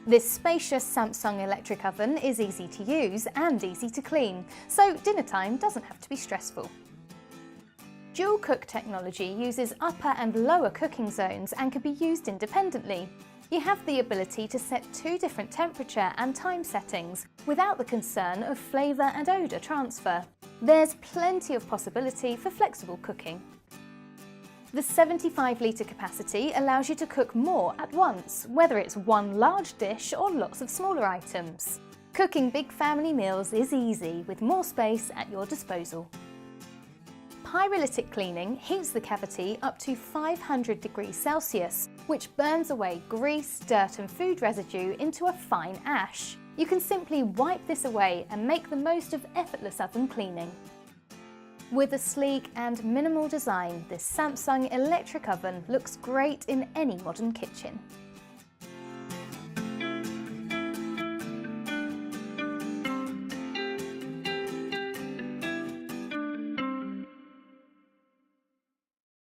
This spacious Samsung electric oven is easy to use and easy to clean, so dinner time doesn't have to be stressful. Dual cook technology uses upper and lower cooking zones and can be used independently. You have the ability to set two different temperature and time settings without the concern of flavour and odour transfer. There's plenty of possibility for flexible cooking. The 75-litre capacity allows you to cook more at once, whether it's one large dish or lots of smaller items. Cooking big family meals is easy with more space at your disposal. Pyrolytic cleaning heats the cavity up to 500 degrees Celsius, which burns away grease, dirt and food residue into a fine ash. You can simply wipe this away and make the most of effortless oven cleaning. With a sleek and minimal design, this Samsung electric oven looks great in any modern kitchen.